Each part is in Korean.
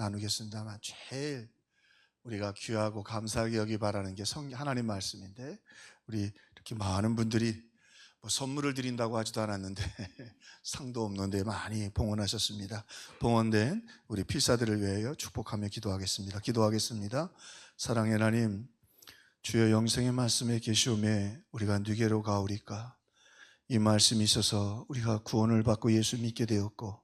나누겠습니다만 제일 우리가 귀하고 감사하게 여기 바라는 게 하나님 말씀인데, 우리 이렇게 많은 분들이 뭐 선물을 드린다고 하지도 않았는데 상도 없는데 많이 봉헌하셨습니다. 봉헌된 우리 필사들을 위하여 축복하며 기도하겠습니다. 사랑의 하나님, 주여 영생의 말씀에 계시오매 우리가 누게로 가오리까? 이 말씀이 있어서 우리가 구원을 받고 예수 믿게 되었고,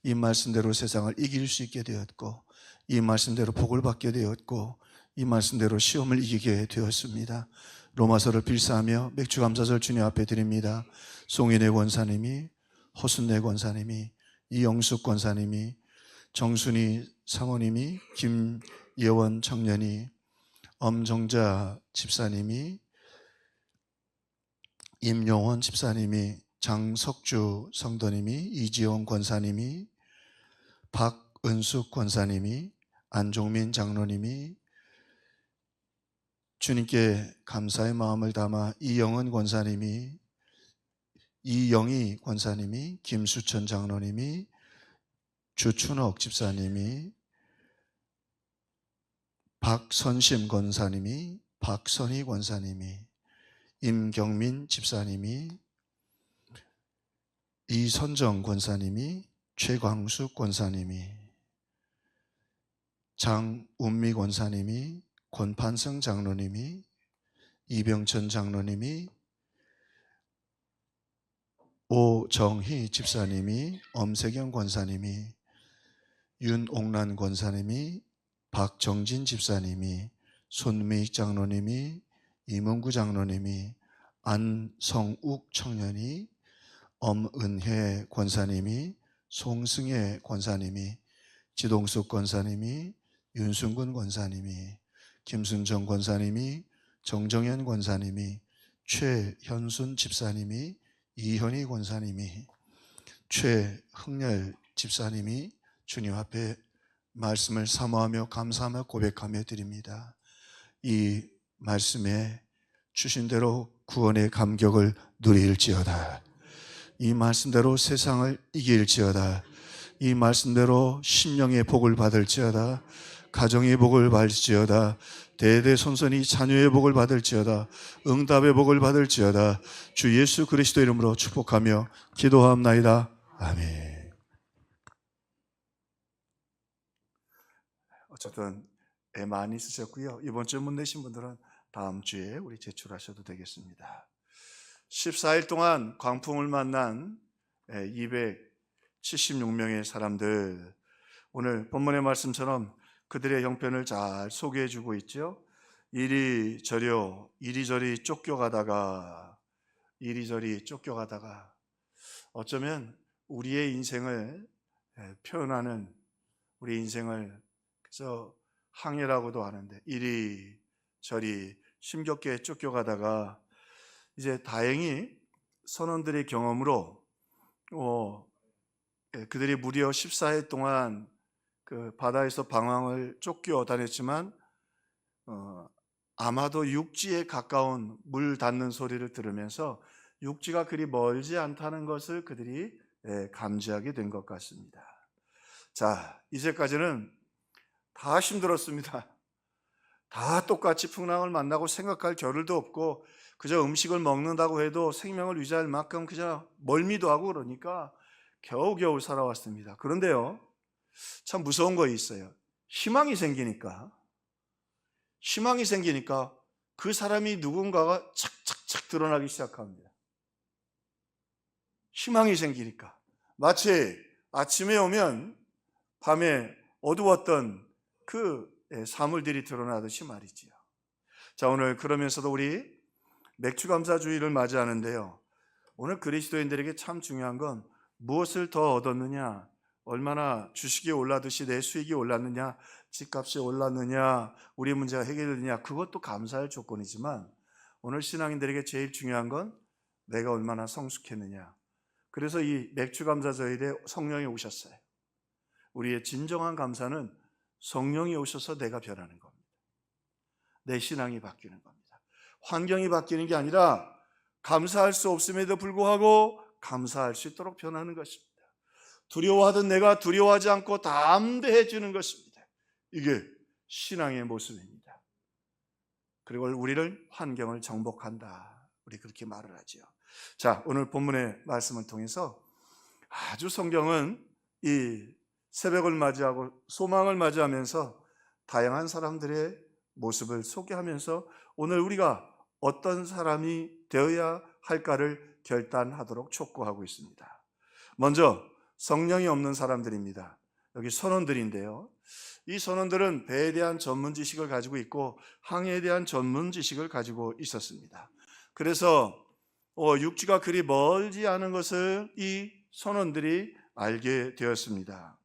이 말씀대로 세상을 이길 수 있게 되었고, 이 말씀대로 복을 받게 되었고, 이 말씀대로 시험을 이기게 되었습니다. 로마서를 필사하며 맥주감사절 주님 앞에 드립니다. 송인혜 권사님이, 허순내 권사님이, 이영숙 권사님이, 정순희 사모님이, 김예원 청년이, 엄정자 집사님이, 임용원 집사님이, 장석주 성도님이, 이지영 권사님이, 박은숙 권사님이, 안종민 장로님이, 주님께 감사의 마음을 담아 이영은 권사님이, 이영희 권사님이, 김수천 장로님이, 주춘옥 집사님이, 박선심 권사님이, 박선희 권사님이, 임경민 집사님이, 이선정 권사님이, 최광숙 권사님이, 장운미 권사님이, 권판성 장로님이, 이병천 장로님이, 오정희 집사님이, 엄세경 권사님이, 윤옥란 권사님이, 박정진 집사님이, 손미익 장로님이, 이문구 장로님이, 안성욱 청년이, 엄은혜 권사님이, 송승혜 권사님이, 지동숙 권사님이, 윤순근 권사님이, 김순정 권사님이, 정정현 권사님이, 최현순 집사님이, 이현희 권사님이, 최흥렬 집사님이 주님 앞에 말씀을 사모하며 감사하며 고백하며 드립니다. 이 말씀에 주신 대로 구원의 감격을 누릴지어다. 이 말씀대로 세상을 이길지어다. 이 말씀대로 심령의 복을 받을지어다. 가정의 복을 받을지어다. 대대손손이 자녀의 복을 받을지어다. 응답의 복을 받을지어다. 주 예수 그리스도 이름으로 축복하며 기도하옵나이다. 아멘. 어쨌든 애 많이 쓰셨고요. 이번 주에 못 내신 분들은 다음 주에 우리 제출하셔도 되겠습니다. 14일 동안 광풍을 만난 276명의 사람들, 오늘 본문의 말씀처럼 그들의 형편을 잘 소개해 주고 있죠. 이리저리 쫓겨가다가 어쩌면 우리의 인생을 표현하는, 우리 인생을 그래서 항해라고도 하는데, 이리저리 힘겹게 쫓겨가다가 이제 다행히 선원들의 경험으로 그들이 무려 14일 동안 그 바다에서 방황을 쫓겨 다녔지만 아마도 육지에 가까운 물 닿는 소리를 들으면서 육지가 그리 멀지 않다는 것을 그들이 감지하게 된 것 같습니다. 자, 이제까지는 다 힘들었습니다. 다 똑같이 풍랑을 만나고 생각할 겨를도 없고 그저 음식을 먹는다고 해도 생명을 유지할 만큼 그저 멀미도 하고 그러니까 겨우겨우 살아왔습니다. 그런데요, 참 무서운 거 있어요. 희망이 생기니까 그 사람이 누군가가 착착착 드러나기 시작합니다. 희망이 생기니까 마치 아침에 오면 밤에 어두웠던 그 사물들이 드러나듯이 말이지요. 자, 오늘 그러면서도 우리 맥주감사주의를 맞이하는데요, 오늘 그리스도인들에게 참 중요한 건 무엇을 더 얻었느냐, 얼마나 주식이 올라듯이 내 수익이 올랐느냐, 집값이 올랐느냐, 우리 문제가 해결되느냐, 그것도 감사할 조건이지만 오늘 신앙인들에게 제일 중요한 건 내가 얼마나 성숙했느냐. 그래서 이 맥주감사절에 성령이 오셨어요. 우리의 진정한 감사는 성령이 오셔서 내가 변하는 겁니다. 내 신앙이 바뀌는 겁니다. 환경이 바뀌는 게 아니라 감사할 수 없음에도 불구하고 감사할 수 있도록 변하는 것입니다. 두려워하던 내가 두려워하지 않고 담대해지는 것입니다. 이게 신앙의 모습입니다. 그리고 우리를 환경을 정복한다. 우리 그렇게 말을 하죠. 자, 오늘 본문의 말씀을 통해서 아주 성경은 이 새벽을 맞이하고 소망을 맞이하면서 다양한 사람들의 모습을 소개하면서 오늘 우리가 어떤 사람이 되어야 할까를 결단하도록 촉구하고 있습니다. 먼저 성령이 없는 사람들입니다. 여기 선원들인데요, 이 선원들은 배에 대한 전문 지식을 가지고 있고 항해에 대한 전문 지식을 가지고 있었습니다. 그래서 육지가 그리 멀지 않은 것을 이 선원들이 알게 되었습니다.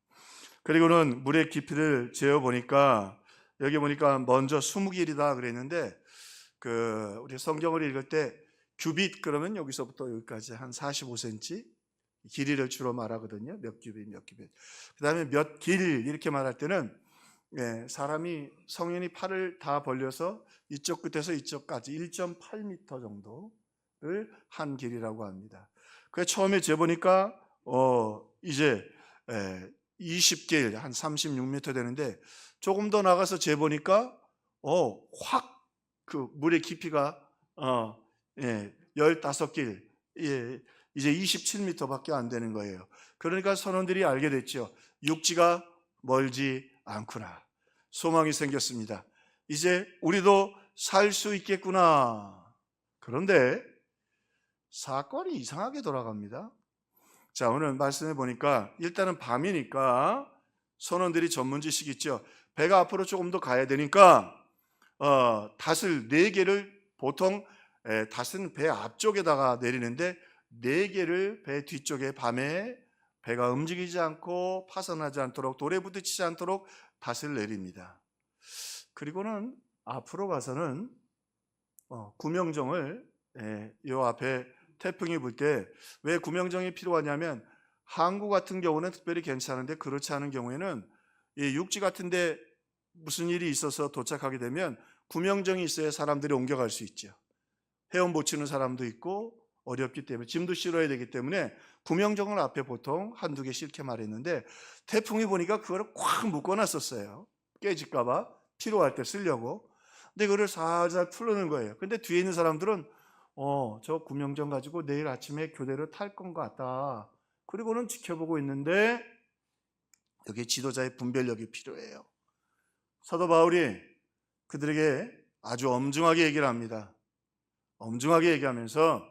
그리고는 물의 깊이를 재어보니까 여기 보니까 먼저 20길이다 그랬는데 우리 성경을 읽을 때 규빗 그러면 여기서부터 여기까지 한 45cm 길이를 주로 말하거든요. 몇 규빗 그 다음에 몇 길 이렇게 말할 때는 사람이 성인이 팔을 다 벌려서 이쪽 끝에서 이쪽까지 1.8m 정도를 한 길이라고 합니다. 그래서 처음에 재보니까 이제 20길 한 36m 되는데 조금 더 나가서 재보니까 확 그 물의 깊이가 15길 이제 27m밖에 안 되는 거예요. 그러니까 선원들이 알게 됐죠. 육지가 멀지 않구나. 소망이 생겼습니다. 이제 우리도 살 수 있겠구나. 그런데 사건이 이상하게 돌아갑니다. 자, 오늘 말씀해 보니까 일단은 밤이니까 선원들이 전문 지식이 있죠. 배가 앞으로 조금 더 가야 되니까 닷을 4개를 보통 닷은 배 앞쪽에다가 내리는데 4개를 배 뒤쪽에 밤에 배가 움직이지 않고 파손하지 않도록 돌에 부딪히지 않도록 닷을 내립니다. 그리고는 앞으로 가서는 구명정을 요 앞에 태풍이 불 때 왜 구명정이 필요하냐면 항구 같은 경우는 특별히 괜찮은데 그렇지 않은 경우에는 이 육지 같은데 무슨 일이 있어서 도착하게 되면 구명정이 있어야 사람들이 옮겨갈 수 있죠. 헤엄 못 치는 사람도 있고 어렵기 때문에 짐도 실어야 되기 때문에 구명정을 앞에 보통 한두 개 싣게 말했는데 태풍이 보니까 그거를 꽉 묶어놨었어요. 깨질까 봐 필요할 때 쓰려고. 근데 그거를 살살 풀어놓은 거예요. 근데 뒤에 있는 사람들은 저 구명정 가지고 내일 아침에 교대로 탈 건 같다. 그리고는 지켜보고 있는데 여기 지도자의 분별력이 필요해요. 사도 바울이 그들에게 아주 엄중하게 얘기를 합니다. 엄중하게 얘기하면서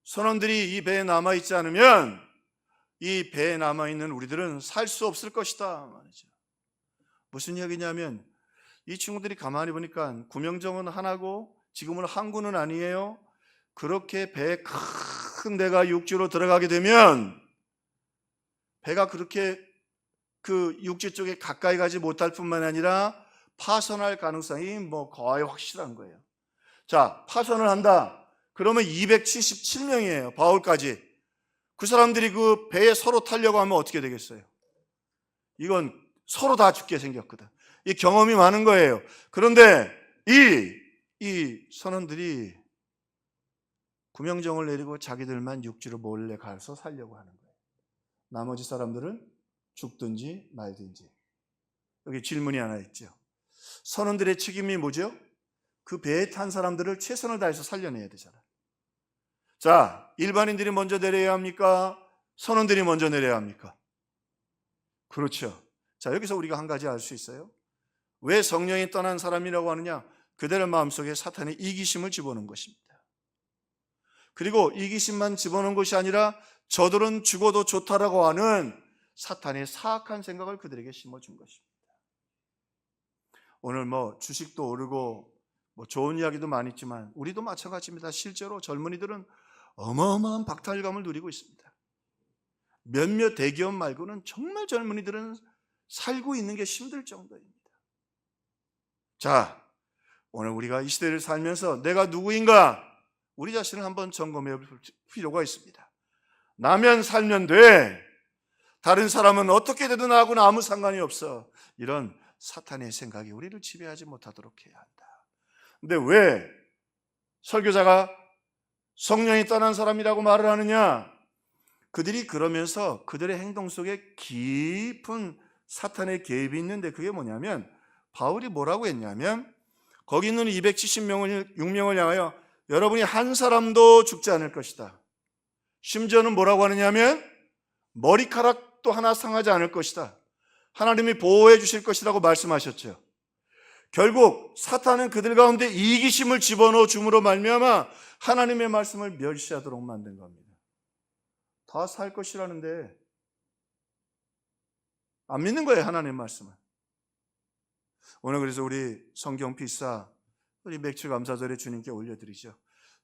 선원들이 이 배에 남아있지 않으면 이 배에 남아있는 우리들은 살 수 없을 것이다 말이죠. 무슨 얘기냐면 이 친구들이 가만히 보니까 구명정은 하나고 지금은 항구는 아니에요. 그렇게 배 큰 배가 육지로 들어가게 되면 배가 그렇게 그 육지 쪽에 가까이 가지 못할 뿐만 아니라 파손할 가능성이 거의 확실한 거예요. 자, 파손을 한다. 그러면 277명이에요. 바울까지. 그 사람들이 그 배에 서로 타려고 하면 어떻게 되겠어요? 이건 서로 다 죽게 생겼거든. 이 경험이 많은 거예요. 그런데 이 선원들이 구명정을 내리고 자기들만 육지로 몰래 가서 살려고 하는 거예요. 나머지 사람들은 죽든지 말든지. 여기 질문이 하나 있죠. 선원들의 책임이 뭐죠? 그 배에 탄 사람들을 최선을 다해서 살려내야 되잖아요. 자, 일반인들이 먼저 내려야 합니까? 선원들이 먼저 내려야 합니까? 그렇죠. 자, 여기서 우리가 한 가지 알 수 있어요. 왜 성령이 떠난 사람이라고 하느냐? 그들의 마음속에 사탄의 이기심을 집어넣은 것입니다. 그리고 이기심만 집어넣은 것이 아니라 저들은 죽어도 좋다라고 하는 사탄의 사악한 생각을 그들에게 심어준 것입니다. 오늘 주식도 오르고 좋은 이야기도 많이 있지만 우리도 마찬가지입니다. 실제로 젊은이들은 어마어마한 박탈감을 누리고 있습니다. 몇몇 대기업 말고는 정말 젊은이들은 살고 있는 게 힘들 정도입니다. 자, 오늘 우리가 이 시대를 살면서 내가 누구인가? 우리 자신을 한번 점검해 볼 필요가 있습니다. 나면 살면 돼. 다른 사람은 어떻게 되든 나하고는 아무 상관이 없어. 이런 사탄의 생각이 우리를 지배하지 못하도록 해야 한다. 근데 왜 설교자가 성령이 떠난 사람이라고 말을 하느냐? 그들이 그러면서 그들의 행동 속에 깊은 사탄의 개입이 있는데 그게 뭐냐면 바울이 뭐라고 했냐면 거기 있는 276명을 향하여 여러분이 한 사람도 죽지 않을 것이다. 심지어는 뭐라고 하느냐면 머리카락도 하나 상하지 않을 것이다. 하나님이 보호해 주실 것이라고 말씀하셨죠. 결국 사탄은 그들 가운데 이기심을 집어넣어 줌으로 말미암아 하나님의 말씀을 멸시하도록 만든 겁니다. 다 살 것이라는데 안 믿는 거예요, 하나님의 말씀을. 오늘 그래서 우리 성경 필사, 우리 맥주 감사절에 주님께 올려드리죠.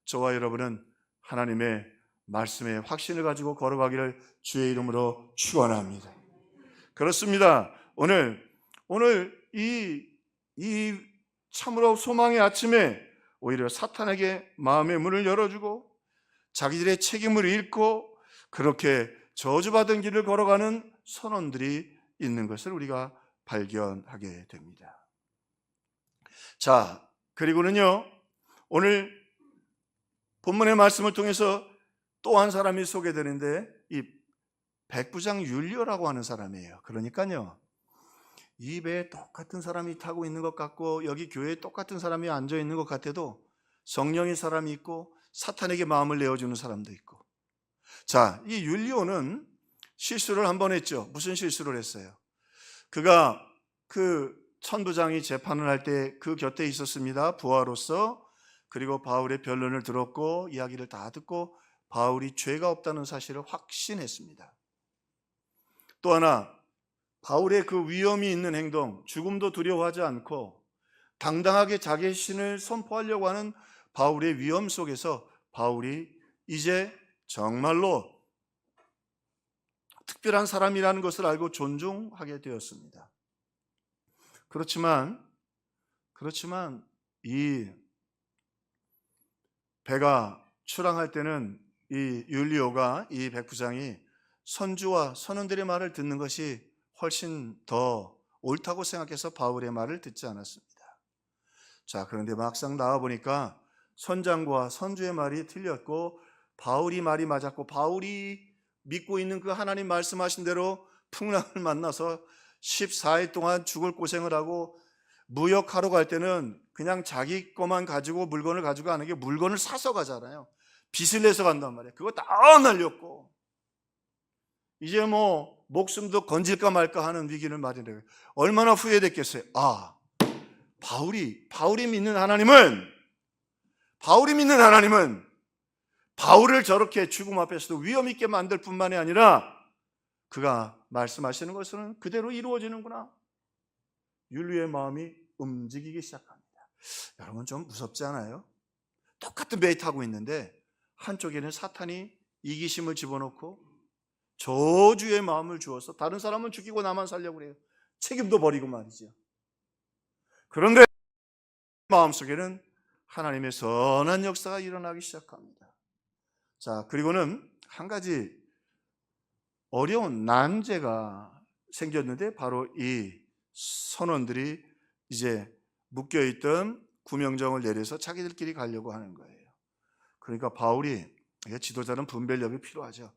저와 여러분은 하나님의 말씀에 확신을 가지고 걸어가기를 주의 이름으로 축원합니다. 그렇습니다. 오늘 이 참으로 소망의 아침에 오히려 사탄에게 마음의 문을 열어주고 자기들의 책임을 잃고 그렇게 저주받은 길을 걸어가는 선원들이 있는 것을 우리가 발견하게 됩니다. 자, 그리고는요, 오늘 본문의 말씀을 통해서 또 한 사람이 소개되는데 이 백부장 율리오라고 하는 사람이에요. 그러니까요, 이 배에 똑같은 사람이 타고 있는 것 같고 여기 교회에 똑같은 사람이 앉아 있는 것 같아도 성령의 사람이 있고 사탄에게 마음을 내어주는 사람도 있고. 자, 이 율리오는 실수를 한 번 했죠. 무슨 실수를 했어요? 그가 그 천부장이 재판을 할 때 그 곁에 있었습니다. 부하로서. 그리고 바울의 변론을 들었고 이야기를 다 듣고 바울이 죄가 없다는 사실을 확신했습니다. 또 하나, 바울의 그 위험이 있는 행동, 죽음도 두려워하지 않고 당당하게 자기의 신을 선포하려고 하는 바울의 위험 속에서 바울이 이제 정말로 특별한 사람이라는 것을 알고 존중하게 되었습니다. 그렇지만 이 배가 출항할 때는 이 율리오가, 이 백부장이 선주와 선원들의 말을 듣는 것이 훨씬 더 옳다고 생각해서 바울의 말을 듣지 않았습니다. 자, 그런데 막상 나와보니까 선장과 선주의 말이 틀렸고 바울이 말이 맞았고 바울이 믿고 있는 그 하나님 말씀하신 대로 풍랑을 만나서 14일 동안 죽을 고생을 하고 무역하러 갈 때는 그냥 자기 것만 가지고 물건을 가지고 가는 게 물건을 사서 가잖아요. 빚을 내서 간단 말이에요. 그거 다 날렸고 이제 뭐 목숨도 건질까 말까 하는 위기를 맞이해요. 얼마나 후회됐겠어요. 아, 바울이 믿는 하나님은 바울을 저렇게 죽음 앞에서도 위험 있게 만들 뿐만이 아니라 그가 말씀하시는 것은 그대로 이루어지는구나. 율리오의 마음이 움직이기 시작합니다. 여러분 좀 무섭지 않아요? 똑같은 배에 타고 있는데 한쪽에는 사탄이 이기심을 집어넣고 저주의 마음을 주어서 다른 사람은 죽이고 나만 살려고 그래요. 책임도 버리고 말이죠. 그런데 마음속에는 하나님의 선한 역사가 일어나기 시작합니다. 자, 그리고는 한 가지 어려운 난제가 생겼는데 바로 이 선원들이 이제 묶여있던 구명정을 내려서 자기들끼리 가려고 하는 거예요. 그러니까 바울이, 지도자는 분별력이 필요하죠.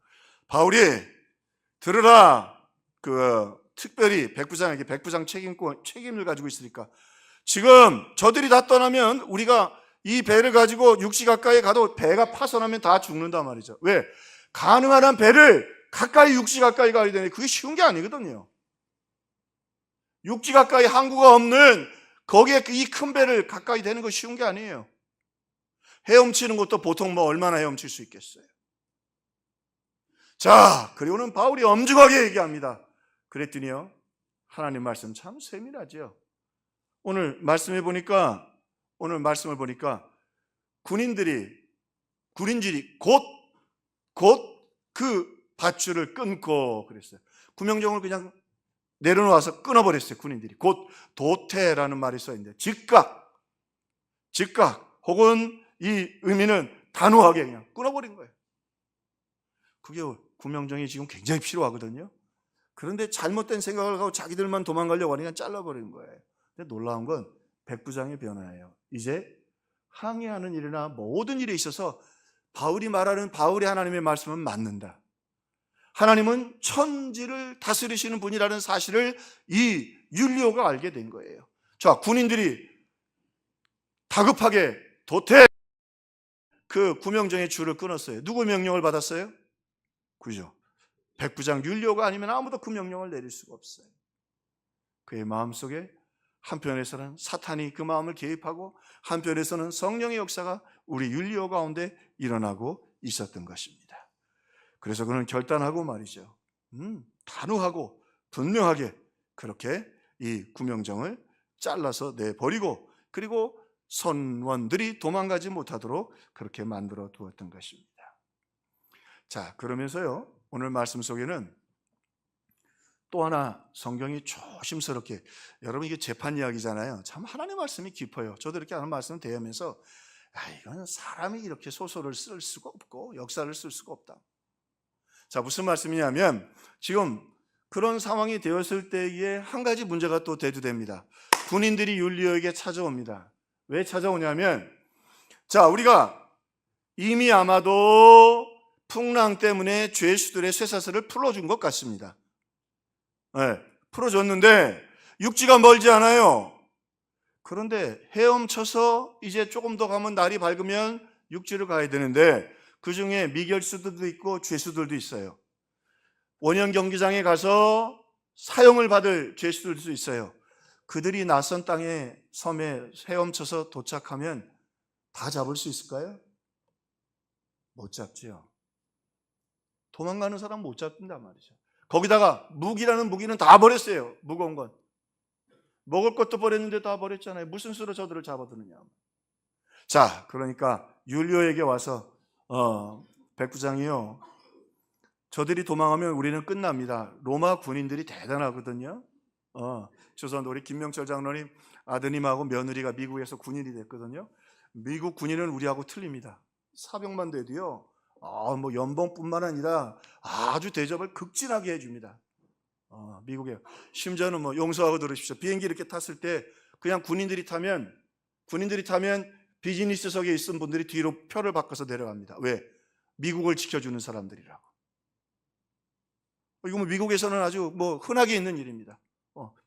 바울이 들으라, 특별히 백부장에게 백부장 책임을 가지고 있으니까 지금 저들이 다 떠나면 우리가 이 배를 가지고 육지 가까이 가도 배가 파손하면 다 죽는단 말이죠. 왜? 가능한 한 배를 가까이 육지 가까이 가야 되는데 그게 쉬운 게 아니거든요. 육지 가까이 항구가 없는 거기에 이 큰 배를 가까이 대는 거 쉬운 게 아니에요. 헤엄치는 것도 보통 얼마나 헤엄칠 수 있겠어요. 자, 그리고는 바울이 엄중하게 얘기합니다. 그랬더니요, 하나님 말씀 참 세밀하죠. 오늘 말씀을 보니까 군인들이 곧 그 밧줄을 끊고 그랬어요. 구명정을 그냥 내려놓아서 끊어버렸어요. 군인들이. 곧 도태라는 말이 써있는데 즉각 혹은 이 의미는 단호하게 그냥 끊어버린 거예요. 그게 구명정이 지금 굉장히 필요하거든요. 그런데 잘못된 생각을 하고 자기들만 도망가려고 하니까 잘라버리는 거예요. 근데 놀라운 건 백부장의 변화예요. 이제 항해하는 일이나 모든 일에 있어서 바울이 말하는 바울의 하나님의 말씀은 맞는다. 하나님은 천지를 다스리시는 분이라는 사실을 이 율리오가 알게 된 거예요. 자, 군인들이 다급하게 도태 그 구명정의 줄을 끊었어요. 누구 명령을 받았어요? 그죠? 백부장 율리오가 아니면 아무도 그 명령을 내릴 수가 없어요. 그의 마음속에 한편에서는 사탄이 그 마음을 개입하고 한편에서는 성령의 역사가 우리 율리오 가운데 일어나고 있었던 것입니다. 그래서 그는 결단하고 말이죠. 단호하고 분명하게 그렇게 이 구명정을 잘라서 내버리고 그리고 선원들이 도망가지 못하도록 그렇게 만들어 두었던 것입니다. 자, 그러면서요, 오늘 말씀 속에는 또 하나 성경이 조심스럽게, 여러분 이게 재판 이야기잖아요. 참 하나님의 말씀이 깊어요. 저도 이렇게 하는 말씀을 대하면서 이거는 사람이 이렇게 소설을 쓸 수가 없고 역사를 쓸 수가 없다. 자, 무슨 말씀이냐면 지금 그런 상황이 되었을 때에 한 가지 문제가 또 대두됩니다. 군인들이 율리오에게 찾아옵니다. 왜 찾아오냐면, 자, 우리가 이미 아마도 풍랑 때문에 죄수들의 쇠사슬을 풀어준 것 같습니다. 네, 풀어줬는데 육지가 멀지 않아요. 그런데 헤엄쳐서 이제 조금 더 가면 날이 밝으면 육지를 가야 되는데 그 중에 미결수들도 있고 죄수들도 있어요. 원형 경기장에 가서 사형을 받을 죄수들도 있어요. 그들이 낯선 땅에 섬에 헤엄쳐서 도착하면 다 잡을 수 있을까요? 못 잡지요. 도망가는 사람 못 잡는단 말이죠. 거기다가 무기라는 무기는 다 버렸어요. 무거운 건. 먹을 것도 버렸는데 다 버렸잖아요. 무슨 수로 저들을 잡아두느냐. 자, 그러니까 율리오에게 와서 백부장이요, 저들이 도망하면 우리는 끝납니다. 로마 군인들이 대단하거든요. 조선 우리 김명철 장로님 아드님하고 며느리가 미국에서 군인이 됐거든요. 미국 군인은 우리하고 틀립니다. 사병만 돼도요, 뭐 연봉뿐만 아니라 아주 대접을 극진하게 해줍니다. 미국에 심지어는 뭐 용서하고 들으십시오. 비행기 이렇게 탔을 때 그냥 군인들이 타면 비즈니스석에 있은 분들이 뒤로 표를 바꿔서 내려갑니다. 왜? 미국을 지켜주는 사람들이라고. 이거 뭐 미국에서는 아주 뭐 흔하게 있는 일입니다.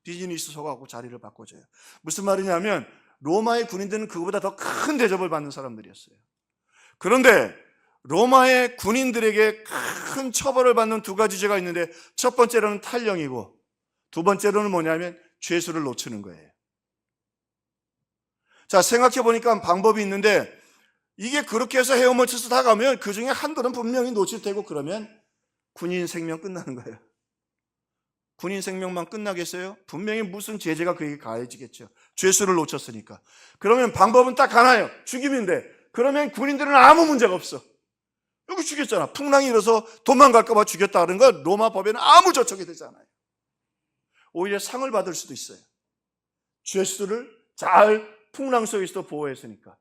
비즈니스석하고 자리를 바꿔줘요. 무슨 말이냐면 로마의 군인들은 그거보다 더 큰 대접을 받는 사람들이었어요. 그런데 로마의 군인들에게 큰 처벌을 받는 두 가지 죄가 있는데, 첫 번째로는 탈령이고 두 번째로는 뭐냐면 죄수를 놓치는 거예요. 자, 생각해 보니까 방법이 있는데, 이게 그렇게 해서 헤엄쳐서 다 가면 그 중에 한둘은 분명히 놓칠 테고, 그러면 군인 생명 끝나는 거예요. 군인 생명만 끝나겠어요? 분명히 무슨 제재가 그에게 가해지겠죠. 죄수를 놓쳤으니까. 그러면 방법은 딱 하나예요. 죽임인데, 그러면 군인들은 아무 문제가 없어. 여기 죽였잖아. 풍랑이 일어서 도망갈까 봐 죽였다는 건 로마 법에는 아무 저촉이 되잖아요. 오히려 상을 받을 수도 있어요. 죄수들을 잘 풍랑 속에서 보호했으니까.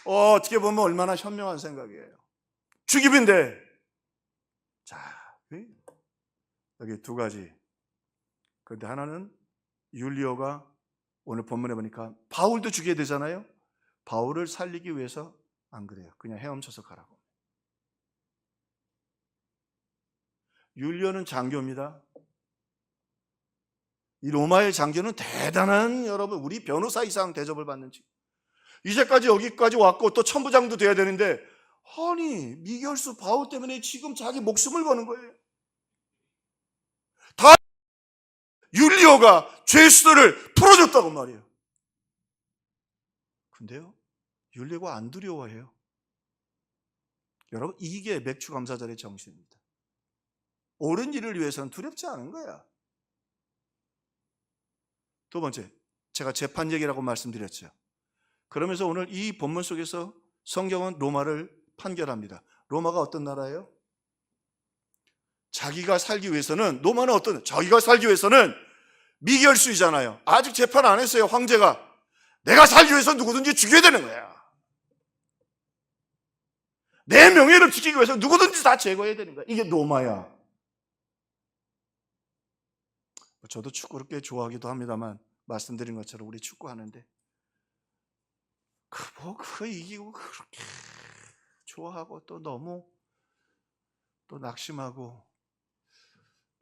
어떻게 보면 얼마나 현명한 생각이에요. 죽임인데. 자, 여기 두 가지. 그런데 하나는 율리오가 오늘 본문에 보니까 바울도 죽여야 되잖아요. 바울을 살리기 위해서 안 그래요. 그냥 헤엄쳐서 가라고. 율리오는 장교입니다. 이 로마의 장교는 대단한, 여러분, 우리 변호사 이상 대접을 받는 지. 이제까지 여기까지 왔고 또 천부장도 돼야 되는데, 아니 미결수 바울 때문에 지금 자기 목숨을 거는 거예요. 다 율리오가 죄수들을 풀어줬다고 말이에요. 근데요, 율리오가 안 두려워해요. 여러분, 이게 맥주 감사절의 정신입니다. 옳은 일을 위해서는 두렵지 않은 거야. 두 번째, 제가 재판 얘기라고 말씀드렸죠. 그러면서 오늘 이 본문 속에서 성경은 로마를 판결합니다. 로마가 어떤 나라예요? 자기가 살기 위해서는, 로마는 자기가 살기 위해서는 미결수이잖아요. 아직 재판 안 했어요. 황제가 내가 살기 위해서 누구든지 죽여야 되는 거야. 내 명예를 지키기 위해서 누구든지 다 제거해야 되는 거야. 이게 로마야. 저도 축구를 꽤 좋아하기도 합니다만, 말씀드린 것처럼 우리 축구하는데 그 이기고 그렇게 좋아하고 또 너무 또 낙심하고,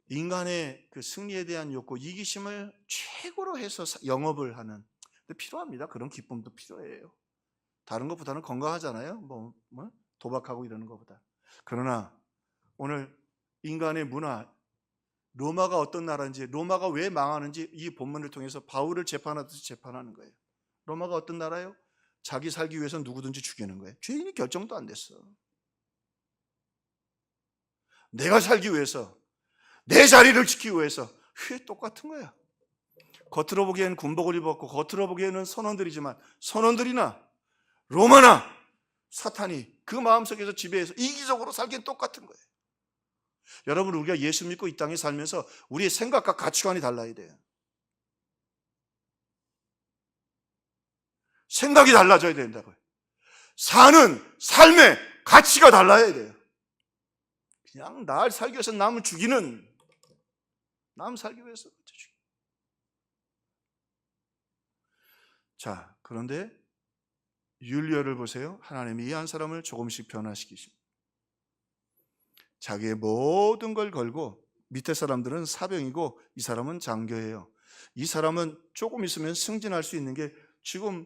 인간의 그 승리에 대한 욕구, 이기심을 최고로 해서 영업을 하는. 근데 필요합니다. 그런 기쁨도 필요해요. 다른 것보다는 건강하잖아요. 뭐 도박하고 이러는 것보다. 그러나 오늘 인간의 문화, 로마가 어떤 나라인지, 로마가 왜 망하는지 이 본문을 통해서 바울을 재판하듯이 재판하는 거예요. 로마가 어떤 나라예요? 자기 살기 위해서 누구든지 죽이는 거예요. 죄인이 결정도 안 됐어. 내가 살기 위해서, 내 자리를 지키기 위해서. 왜 똑같은 거야. 겉으로 보기에는 군복을 입었고 겉으로 보기에는 선원들이지만 선원들이나 로마나 사탄이 그 마음속에서 지배해서 이기적으로 살기엔 똑같은 거예요. 여러분, 우리가 예수 믿고 이 땅에 살면서 우리의 생각과 가치관이 달라야 돼요. 생각이 달라져야 된다고요. 사는 삶의 가치가 달라야 돼요. 그냥 날 살기 위해서 남을 죽이는, 남 살기 위해서 죽이는. 자, 그런데 율리어를 보세요. 하나님이 이 한 사람을 조금씩 변화시키십니다. 자기의 모든 걸 걸고, 밑에 사람들은 사병이고 이 사람은 장교예요. 이 사람은 조금 있으면 승진할 수 있는 게 지금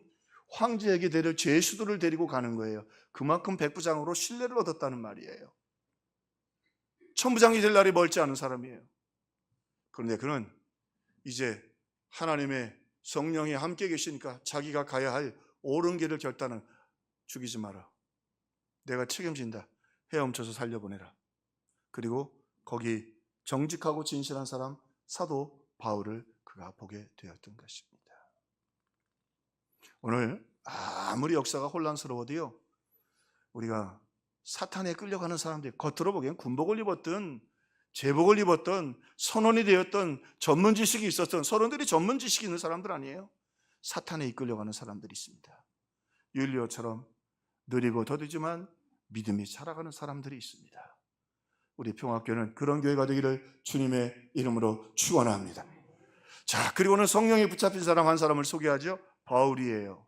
황제에게 데릴 제수들을 데리고 가는 거예요. 그만큼 백부장으로 신뢰를 얻었다는 말이에요. 천부장이 될 날이 멀지 않은 사람이에요. 그런데 그는 이제 하나님의 성령이 함께 계시니까 자기가 가야 할 옳은 길을 결단은, 죽이지 마라, 내가 책임진다, 헤엄쳐서 살려보내라. 그리고 거기 정직하고 진실한 사람 사도 바울을 그가 보게 되었던 것입니다. 오늘 아무리 역사가 혼란스러워도요, 우리가 사탄에 끌려가는 사람들, 겉으로 보기엔 군복을 입었든 제복을 입었든 선원이 되었던 전문 지식이 있었던, 선원들이 전문 지식이 있는 사람들 아니에요. 사탄에 이끌려가는 사람들이 있습니다. 율리오처럼 느리고 더디지만 믿음이 자라가는 사람들이 있습니다. 우리 평화교회는 그런 교회가 되기를 주님의 이름으로 축원합니다. 자, 그리고는 성령에 붙잡힌 사람 한 사람을 소개하죠. 바울이에요.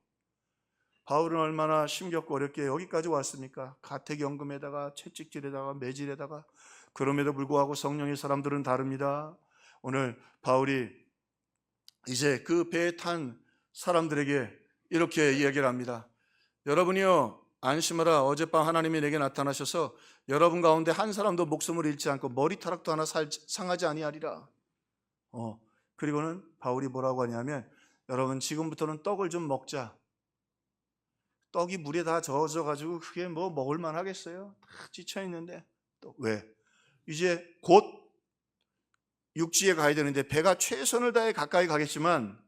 바울은 얼마나 힘겹고 어렵게 여기까지 왔습니까? 가택연금에다가 채찍질에다가 매질에다가. 그럼에도 불구하고 성령의 사람들은 다릅니다. 오늘 바울이 이제 그 배에 탄 사람들에게 이렇게 이야기를 합니다. 여러분이요, 안심하라. 어젯밤 하나님이 내게 나타나셔서 여러분 가운데 한 사람도 목숨을 잃지 않고 머리카락도 하나 상하지 아니하리라. 그리고는 바울이 뭐라고 하냐면, 여러분 지금부터는 떡을 좀 먹자. 떡이 물에 다 젖어가지고 그게 뭐 먹을만 하겠어요? 다 지쳐있는데. 또 왜? 이제 곧 육지에 가야 되는데 배가 최선을 다해 가까이 가겠지만,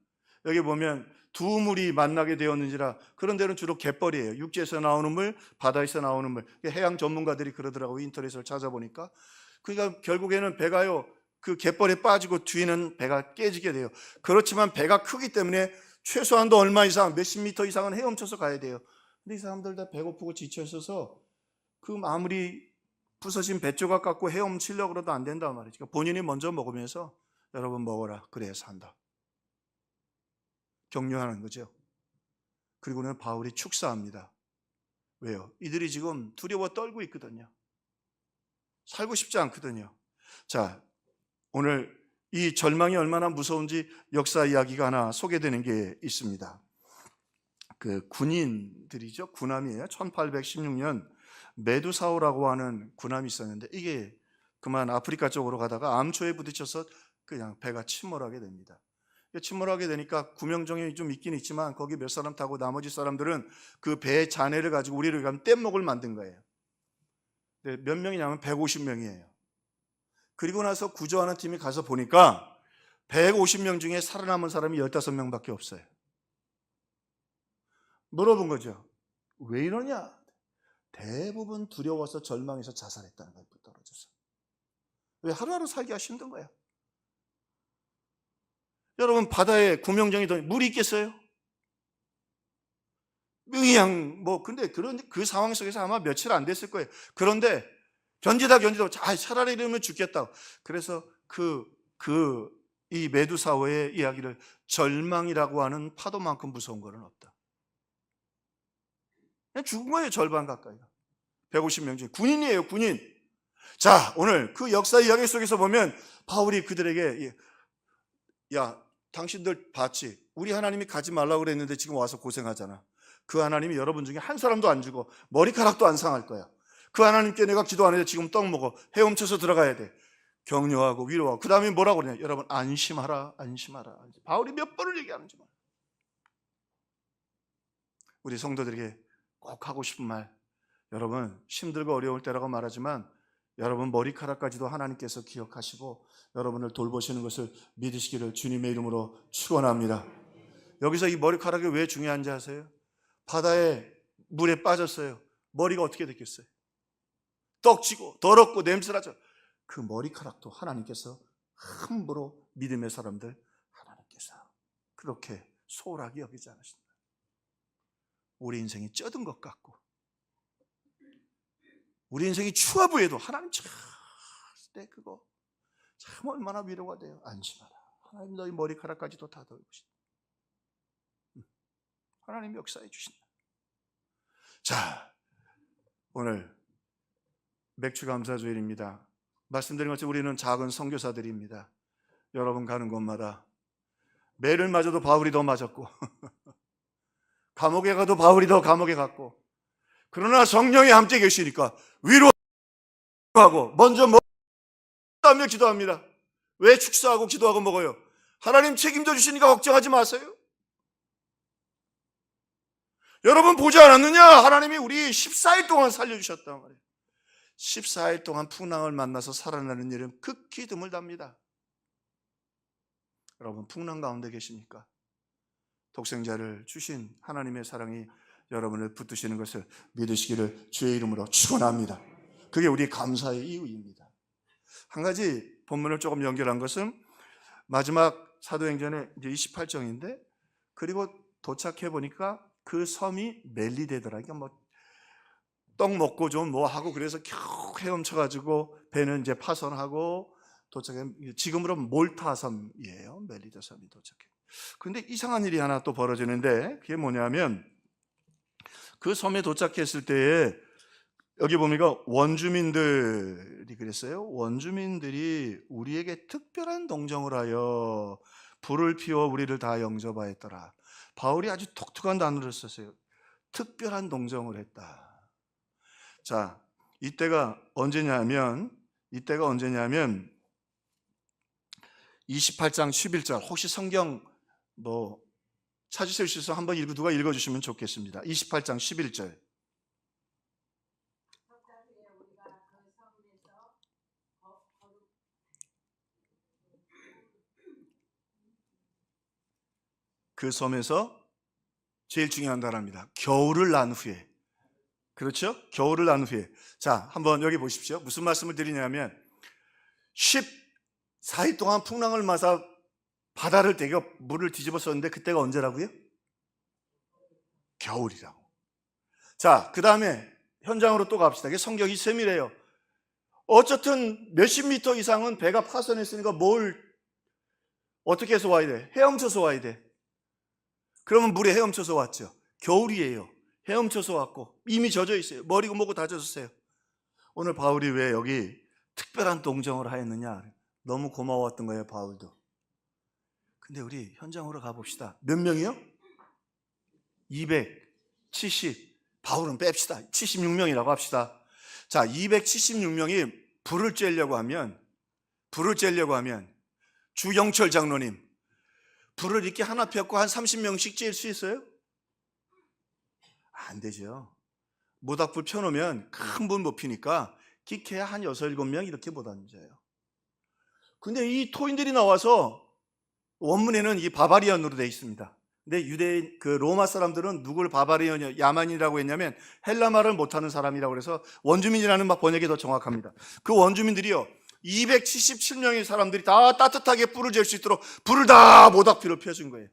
여기 보면 두 물이 만나게 되었는지라. 그런 데는 주로 갯벌이에요. 육지에서 나오는 물, 바다에서 나오는 물. 해양 전문가들이 그러더라고요. 인터넷을 찾아보니까. 그러니까 결국에는 배가요, 그 갯벌에 빠지고 뒤에는 배가 깨지게 돼요. 그렇지만 배가 크기 때문에 최소한도 얼마 이상, 몇십 미터 이상은 헤엄쳐서 가야 돼요. 근데 이 사람들 다 배고프고 지쳐 있어서 그 아무리 부서진 배 조각 갖고 헤엄치려고 그래도 안 된단 말이죠. 그러니까 본인이 먼저 먹으면서 여러분 먹어라, 그래야 산다, 격려하는 거죠. 그리고는 바울이 축사합니다. 왜요? 이들이 지금 두려워 떨고 있거든요. 살고 싶지 않거든요. 자, 오늘 이 절망이 얼마나 무서운지 역사 이야기가 하나 소개되는 게 있습니다. 그 군인들이죠. 군함이에요. 1816년 메두사오라고 하는 군함이 있었는데, 이게 그만 아프리카 쪽으로 가다가 암초에 부딪혀서 그냥 배가 침몰하게 됩니다. 침몰하게 되니까 구명정이 좀 있긴 있지만 거기 몇 사람 타고 나머지 사람들은 그 배의 잔해를 가지고 우리를 가면 뗏목을 만든 거예요. 몇 명이냐면 150명이에요. 그리고 나서 구조하는 팀이 가서 보니까 150명 중에 살아남은 사람이 15명밖에 없어요. 물어본 거죠. 왜 이러냐? 대부분 두려워서 절망해서 자살했다는 거예요. 떨어져서. 왜? 하루하루 살기가 힘든 거야. 여러분, 바다에 구명정이 더 물이 있겠어요? 그냥 근데 그 상황 속에서 아마 며칠 안 됐을 거예요. 그런데 견디다 차라리 이러면 죽겠다. 그래서 이 메두사오의 이야기를, 절망이라고 하는 파도만큼 무서운 거는 없다. 그냥 죽은 거예요. 절반 가까이가. 150명 중에 군인이에요. 군인. 자, 오늘 그 역사 이야기 속에서 보면 바울이 그들에게 야, 당신들 봤지? 우리 하나님이 가지 말라고 그랬는데 지금 와서 고생하잖아. 그 하나님이 여러분 중에 한 사람도 안 죽어 머리카락도 안 상할 거야. 그 하나님께 내가 기도 안 해도 지금 떡 먹어 헤엄쳐서 들어가야 돼. 격려하고 위로하고 그 다음에 뭐라고 그러냐? 여러분 안심하라, 안심하라. 바울이 몇 번을 얘기하는지 몰라. 우리 성도들에게 꼭 하고 싶은 말, 여러분 힘들고 어려울 때라고 말하지만 여러분 머리카락까지도 하나님께서 기억하시고 여러분을 돌보시는 것을 믿으시기를 주님의 이름으로 축원합니다. 여기서 이 머리카락이 왜 중요한지 아세요? 바다에 물에 빠졌어요. 머리가 어떻게 됐겠어요? 떡지고 더럽고 냄새나죠. 그 머리카락도 하나님께서 함부로 믿음의 사람들 하나님께서 그렇게 소홀하게 여기지 않으신다. 우리 인생이 쩌든 것 같고 우리 인생이 추하부에도 하나님 참 그거 참 얼마나 위로가 돼요. 안심하라. 하나님 너희 머리카락까지도 다 돌보신다. 하나님 역사해 주신다. 자, 오늘 맥주감사주일입니다. 말씀드린 것처럼 우리는 작은 선교사들입니다. 여러분 가는 곳마다 매를 맞아도 바울이 더 맞았고 감옥에 가도 바울이 더 감옥에 갔고 그러나 성령이 함께 계시니까 위로하고 먼저 먹으며 기도합니다. 왜 축사하고 기도하고 먹어요? 하나님 책임져 주시니까 걱정하지 마세요. 여러분 보지 않았느냐? 하나님이 우리 14일 동안 살려주셨단 말이에요. 14일 동안 풍랑을 만나서 살아나는 일은 극히 드물답니다. 여러분 풍랑 가운데 계십니까? 독생자를 주신 하나님의 사랑이 여러분을 붙드시는 것을 믿으시기를 주의 이름으로 축원합니다. 그게 우리 감사의 이유입니다. 한 가지 본문을 조금 연결한 것은 마지막 사도행전의 이제 28장인데 그리고 도착해 보니까 그 섬이 멜리데더라. 그러니까 뭐 떡 먹고 좀 뭐 하고 그래서 겨우 헤엄쳐가지고 배는 이제 파손하고 도착해. 지금으로 몰타 섬이에요. 멜리데 섬이 도착해. 그런데 이상한 일이 하나 또 벌어지는데 그게 뭐냐면 그 섬에 도착했을 때에 여기 보니까 원주민들이 그랬어요. 원주민들이 우리에게 특별한 동정을 하여 불을 피워 우리를 다 영접하였더라. 바울이 아주 독특한 단어를 썼어요. 특별한 동정을 했다. 자, 이때가 언제냐면 28장 11절. 혹시 성경 뭐 찾으실 수 있어서 한번 누가 읽어주시면 좋겠습니다. 28장 11절. 그 섬에서 제일 중요한 단어입니다. 겨울을 난 후에. 그렇죠? 겨울을 난 후에. 자, 한번 여기 보십시오. 무슨 말씀을 드리냐면 14일 동안 풍랑을 맞아 바다를 대겨 물을 뒤집어 썼는데 그때가 언제라고요? 겨울이라고. 자, 그 다음에 현장으로 또 갑시다. 이게 성격이 세밀해요. 어쨌든 몇십 미터 이상은 배가 파손했으니까 뭘 어떻게 해서 와야 돼? 헤엄쳐서 와야 돼. 그러면 물에 헤엄쳐서 왔죠. 겨울이에요. 헤엄쳐서 왔고 이미 젖어 있어요. 머리고 뭐고 다 젖었어요. 오늘 바울이 왜 여기 특별한 동정을 하였느냐? 너무 고마웠던 거예요, 바울도. 근데 우리 현장으로 가봅시다. 몇 명이요? 270. 바울은 뺍시다. 76명이라고 합시다. 자, 276명이 불을 쬐려고 하면 주영철 장로님 불을 이렇게 하나 폈고 한 30명씩 쬐일 수 있어요? 안 되죠. 모닥불 펴놓으면 큰 불 못 피니까 기캐야 한 6, 7명 이렇게 못 앉아요. 근데 이 토인들이 나와서 원문에는 이 바바리언으로 되어 있습니다. 근데 유대인 그 로마 사람들은 누굴 바바리언 야만이라고 했냐면 헬라 말을 못하는 사람이라고 그래서 원주민이라는 번역이 더 정확합니다. 그 원주민들이요 277명의 사람들이 다 따뜻하게 불을 잴 수 있도록 불을 다 모닥불을 펴준 거예요.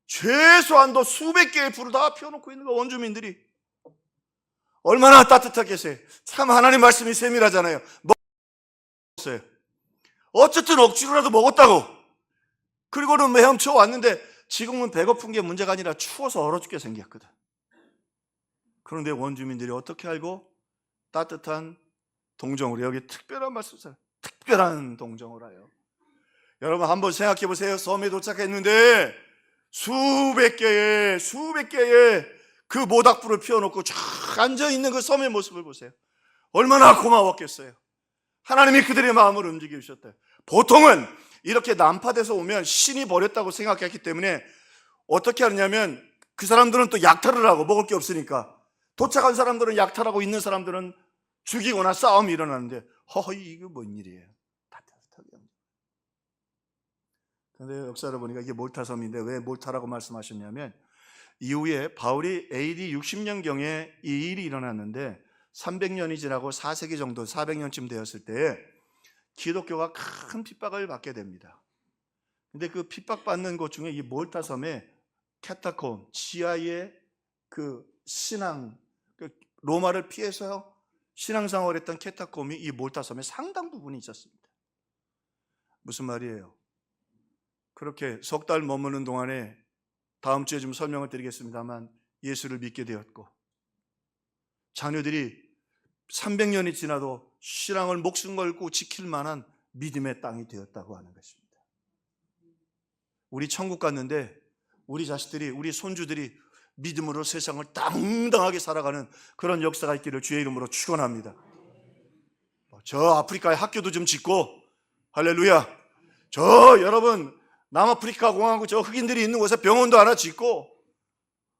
최소한도 수백 개의 불을 다 피워놓고 있는 거 원주민들이 얼마나 따뜻하겠어요. 참 하나님 말씀이 세밀하잖아요. 먹었어요. 어쨌든 억지로라도 먹었다고. 그리고는 헤엄쳐 왔는데 지금은 배고픈 게 문제가 아니라 추워서 얼어 죽게 생겼거든. 그런데 원주민들이 어떻게 알고 따뜻한 동정으로, 여기 특별한 말씀, 특별한 동정으로 하여. 여러분 한번 생각해 보세요. 섬에 도착했는데 수백 개의 그 모닥불을 피워놓고 쫙 앉아있는 그 섬의 모습을 보세요. 얼마나 고마웠겠어요. 하나님이 그들의 마음을 움직이셨대요. 보통은 이렇게 난파돼서 오면 신이 버렸다고 생각했기 때문에 어떻게 하느냐면 그 사람들은 또 약탈을 하고, 먹을 게 없으니까 도착한 사람들은 약탈하고 있는 사람들은 죽이거나 싸움이 일어나는데, 허허, 이거 뭔 일이에요. 따뜻하게. 그런데 역사를 보니까 이게 몰타섬인데, 왜 몰타라고 말씀하셨냐면 이후에 바울이 AD 60년경에 이 일이 일어났는데 300년이 지나고 4세기 정도, 400년쯤 되었을 때에 기독교가 큰 핍박을 받게 됩니다. 근데 그 핍박받는 곳 중에 이 몰타섬에 캐타콤, 지하의 그 신앙, 그 로마를 피해서 신앙생활을 했던 캐타콤이 이 몰타섬에 상당 부분이 있었습니다. 무슨 말이에요? 그렇게 석 달 머무는 동안에, 다음 주에 좀 설명을 드리겠습니다만, 예수를 믿게 되었고, 자녀들이 300년이 지나도 신앙을 목숨 걸고 지킬 만한 믿음의 땅이 되었다고 하는 것입니다. 우리 천국 갔는데 우리 자식들이, 우리 손주들이 믿음으로 세상을 당당하게 살아가는 그런 역사가 있기를 주의 이름으로 축원합니다. 저 아프리카에 학교도 좀 짓고, 할렐루야, 저 여러분 남아프리카 공화국 저 흑인들이 있는 곳에 병원도 하나 짓고,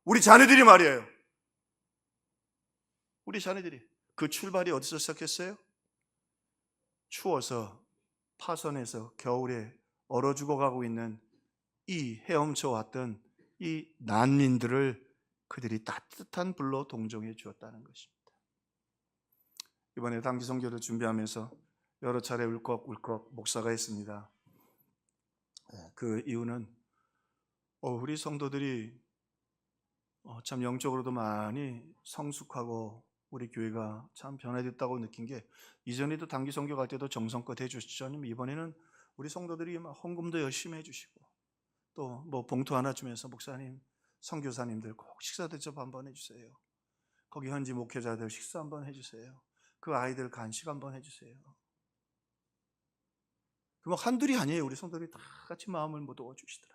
우리 자녀들이 말이에요, 우리 자녀들이 그 출발이 어디서 시작했어요? 추워서 파선에서 겨울에 얼어 죽어가고 있는 이 헤엄쳐 왔던 이 난민들을 그들이 따뜻한 불로 동정해 주었다는 것입니다. 이번에 단기 선교를 준비하면서 여러 차례 울컥울컥 목사가 했습니다. 그 이유는 우리 성도들이 참 영적으로도 많이 성숙하고 우리 교회가 참 변화됐다고 느낀 게, 이전에도 단기 선교 갈 때도 정성껏 해주시죠. 이번에는 우리 성도들이 막 헌금도 열심히 해주시고, 또 뭐 봉투 하나 주면서 목사님, 선교사님들 꼭 식사 대접 한번 해주세요. 거기 현지 목회자들 식사 한번 해주세요. 그 아이들 간식 한번 해주세요. 그 뭐 한둘이 아니에요. 우리 성도들이 다 같이 마음을 모두 주시더라.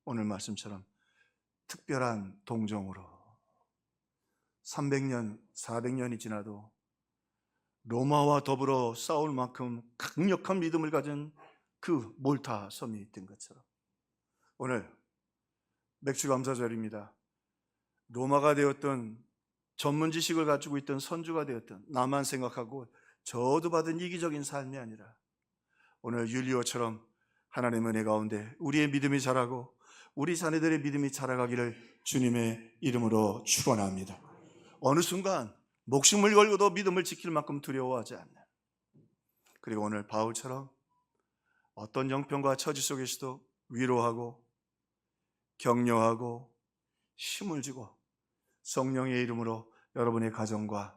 오늘 말씀처럼 특별한 동정으로 300년, 400년이 지나도 로마와 더불어 싸울 만큼 강력한 믿음을 가진 그 몰타 섬이 있던 것처럼, 오늘 맥주감사절입니다. 로마가 되었던, 전문 지식을 가지고 있던 선주가 되었던 나만 생각하고 저도 받은 이기적인 삶이 아니라, 오늘 율리오처럼 하나님의 은혜 가운데 우리의 믿음이 자라고 우리 자녀들의 믿음이 자라가기를 주님의 이름으로 축원합니다. 어느 순간 목숨을 걸고도 믿음을 지킬 만큼 두려워하지 않는, 그리고 오늘 바울처럼 어떤 형편과 처지 속에서도 위로하고 격려하고 힘을 주고 성령의 이름으로 여러분의 가정과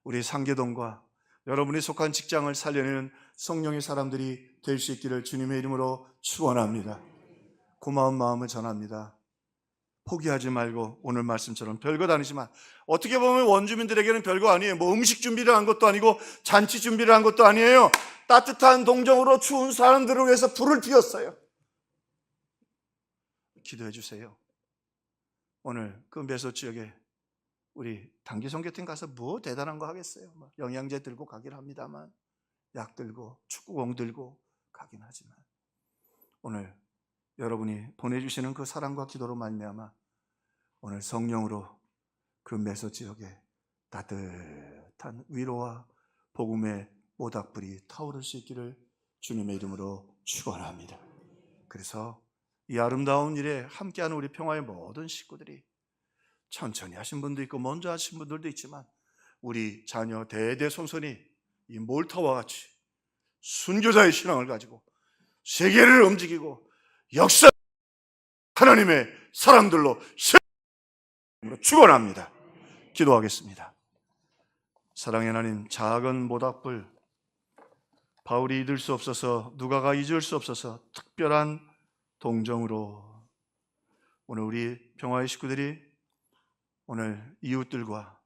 우리 상계동과 여러분이 속한 직장을 살려내는 성령의 사람들이 될 수 있기를 주님의 이름으로 축원합니다. 고마운 마음을 전합니다. 포기하지 말고 오늘 말씀처럼 별것 아니지만, 어떻게 보면 원주민들에게는 별거 아니에요. 뭐 음식 준비를 한 것도 아니고 잔치 준비를 한 것도 아니에요. 따뜻한 동정으로 추운 사람들을 위해서 불을 피웠어요. 기도해 주세요. 오늘 그 메소 지역에 우리 단기 선교팀 가서 뭐 대단한 거 하겠어요. 영양제 들고 가긴 합니다만, 약 들고 축구공 들고 가긴 하지만, 오늘 여러분이 보내주시는 그 사랑과 기도로 말미암아 오늘 성령으로 그 메소 지역에 따뜻한 위로와 복음의 모닥불이 타오를 수 있기를 주님의 이름으로 축원합니다. 그래서 이 아름다운 일에 함께하는 우리 평화의 모든 식구들이, 천천히 하신 분도 있고 먼저 하신 분들도 있지만, 우리 자녀 대대손손이 이 몰타와 같이 순교자의 신앙을 가지고 세계를 움직이고 역사 하나님의 사람들로 축원합니다. 기도하겠습니다. 사랑의 하나님, 작은 모닥불, 바울이 잊을 수 없어서, 누가가 잊을 수 없어서 특별한 동정으로 오늘 우리 평화의 식구들이 오늘 이웃들과